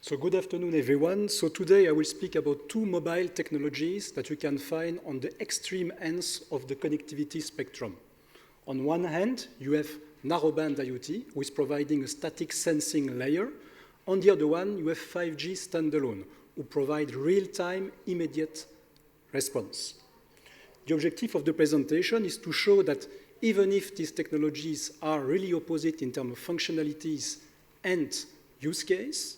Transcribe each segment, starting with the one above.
So good afternoon, everyone. So today I will speak about two mobile technologies that you can find on the extreme ends of the connectivity spectrum. On one hand, you have narrowband IoT, who is providing a static sensing layer. On the other one, you have 5G standalone, who provide real-time, immediate response. The objective of the presentation is to show that even if these technologies are really opposite in terms of functionalities and use case,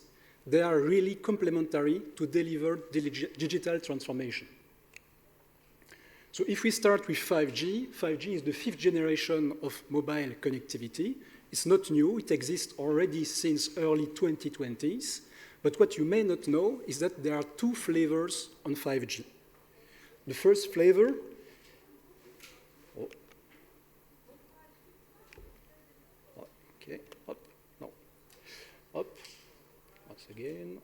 they are really complementary to deliver digital transformation. So if we start with 5G, 5G is the fifth generation of mobile connectivity. It's not new, it exists already since early 2020s, but what you may not know is that there are two flavors on 5G. The first flavor, again.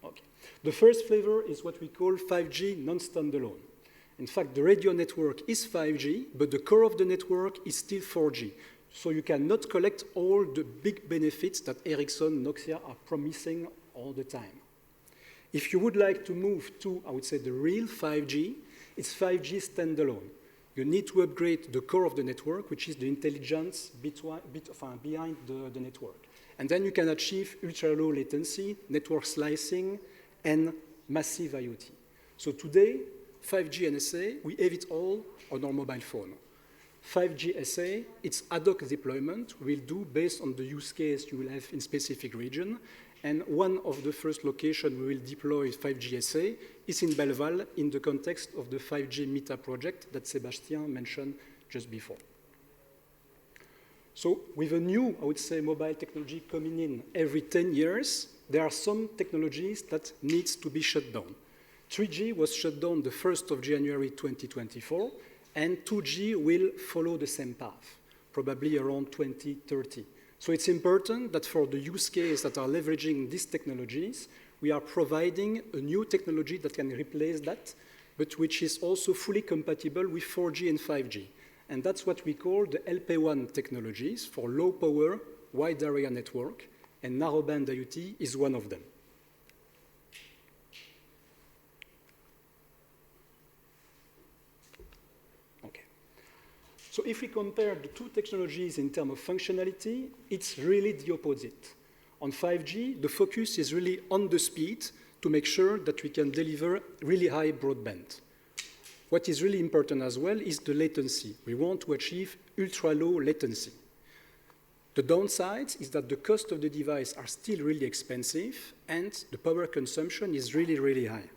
Okay. The first flavor is what we call 5G non-standalone. In fact, the radio network is 5G, but the core of the network is still 4G. So you cannot collect all the big benefits that Ericsson, Nokia are promising all the time. If you would like to move to, I would say, the real 5G, it's 5G standalone. You need to upgrade the core of the network, which is the intelligence behind the network. And then you can achieve ultra-low latency, network slicing, and massive IoT. So today, 5G NSA, we have it all on our mobile phone. 5G SA, it's ad hoc deployment we'll do based on the use case you will have in specific region. And one of the first locations we will deploy 5G SA is in Belval in the context of the 5G Meta project that Sébastien mentioned just before. So with a new, I would say, mobile technology coming in every 10 years, there are some technologies that needs to be shut down. 3G was shut down the 1st of January 2024, and 2G will follow the same path, probably around 2030. So it's important that for the use case that are leveraging these technologies, we are providing a new technology that can replace that, but which is also fully compatible with 4G and 5G. And that's what we call the LP1 technologies for low power, wide area network, and narrowband IoT is one of them. Okay. So if we compare the two technologies in terms of functionality, it's really the opposite. On 5G, the focus is really on the speed to make sure that we can deliver really high broadband. What is really important as well is the latency. We want to achieve ultra-low latency. The downside is that the cost of the device are still really expensive and the power consumption is really, really high.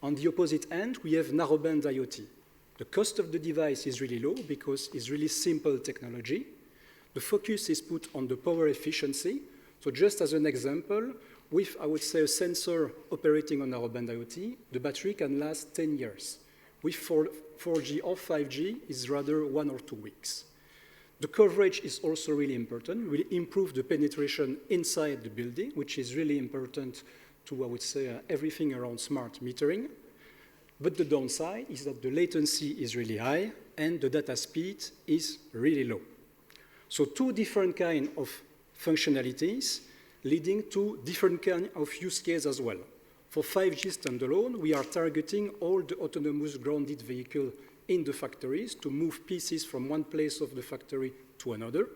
On the opposite end, we have narrowband IoT. The cost of the device is really low because it's really simple technology. The focus is put on the power efficiency. So just as an example, with, I would say, a sensor operating on narrowband IoT, the battery can last 10 years. With 4G or 5G, it's rather 1 or 2 weeks. The coverage is also really important. We will improve the penetration inside the building, which is really important to, I would say, everything around smart metering. But the downside is that the latency is really high and the data speed is really low. So two different kinds of functionalities leading to different kind of use case as well. For 5G standalone, we are targeting all the autonomous grounded vehicle in the factories to move pieces from one place of the factory to another.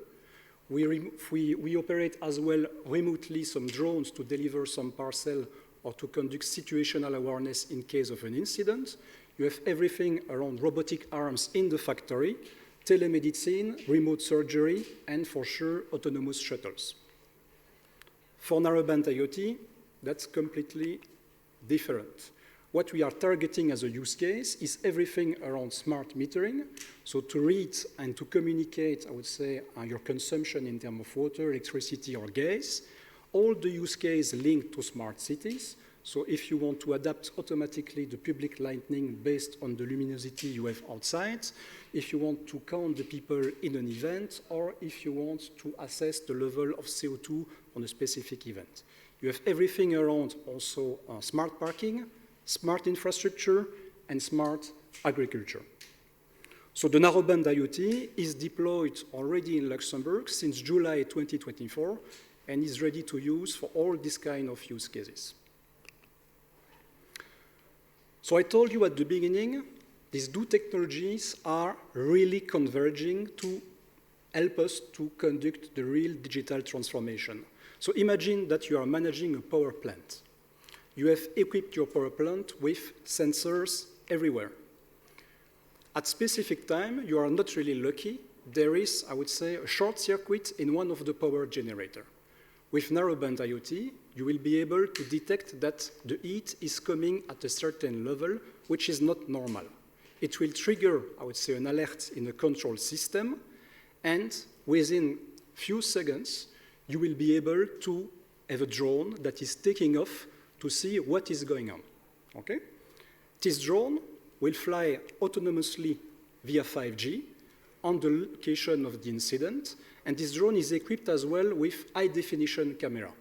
We operate as well remotely some drones to deliver some parcel or to conduct situational awareness in case of an incident. You have everything around robotic arms in the factory, telemedicine, remote surgery, and for sure, autonomous shuttles. For narrowband IoT, that's completely different. What we are targeting as a use case is everything around smart metering. So to read and to communicate, I would say, your consumption in terms of water, electricity, or gas. All the use case linked to smart cities. So if you want to adapt automatically the public lighting based on the luminosity you have outside, if you want to count the people in an event, or if you want to assess the level of CO2 on a specific event. You have everything around also smart parking, smart infrastructure, and smart agriculture. So the narrowband IoT is deployed already in Luxembourg since July 2024, and is ready to use for all these kind of use cases. So I told you at the beginning, these two technologies are really converging to help us to conduct the real digital transformation. So imagine that you are managing a power plant. You have equipped your power plant with sensors everywhere. At specific time, you are not really lucky. There is, I would say, a short circuit in one of the power generator. With narrowband IoT, you will be able to detect that the heat is coming at a certain level, which is not normal. It will trigger, I would say, an alert in the control system, and within few seconds, you will be able to have a drone that is taking off to see what is going on. Okay? This drone will fly autonomously via 5G on the location of the incident, and this drone is equipped as well with high-definition camera.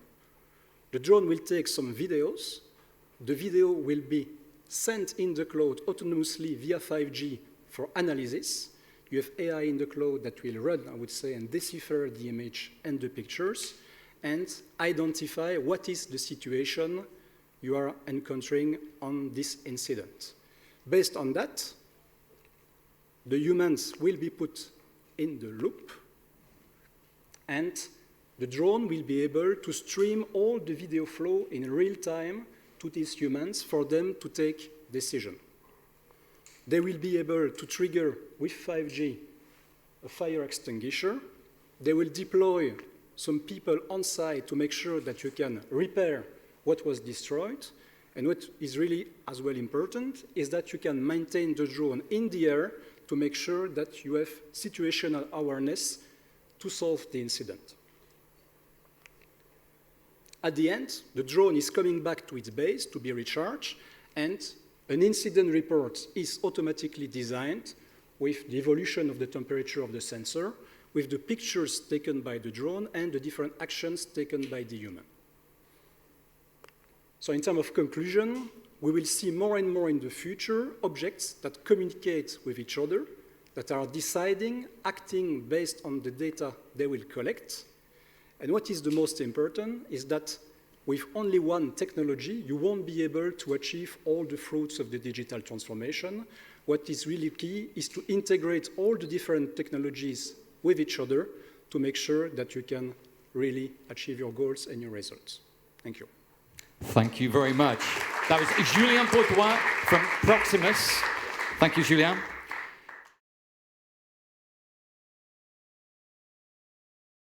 The drone will take some videos. The video will be sent in the cloud autonomously via 5G for analysis. You have AI in the cloud that will run, I would say, and decipher the image and the pictures, and identify what is the situation you are encountering on this incident. Based on that, the humans will be put in the loop, and the drone will be able to stream all the video flow in real time to these humans for them to take decision. They will be able to trigger with 5G a fire extinguisher. They will deploy some people on site to make sure that you can repair what was destroyed. And what is really as well important is that you can maintain the drone in the air to make sure that you have situational awareness to solve the incident. At the end, the drone is coming back to its base to be recharged, and an incident report is automatically designed with the evolution of the temperature of the sensor, with the pictures taken by the drone and the different actions taken by the human. So in terms of conclusion, we will see more and more in the future objects that communicate with each other, that are deciding, acting based on the data they will collect. And what is the most important is that with only one technology, you won't be able to achieve all the fruits of the digital transformation. What is really key is to integrate all the different technologies with each other to make sure that you can really achieve your goals and your results. Thank you. Thank you very much. That was Julien Boudouin from Proximus. Thank you, Julien.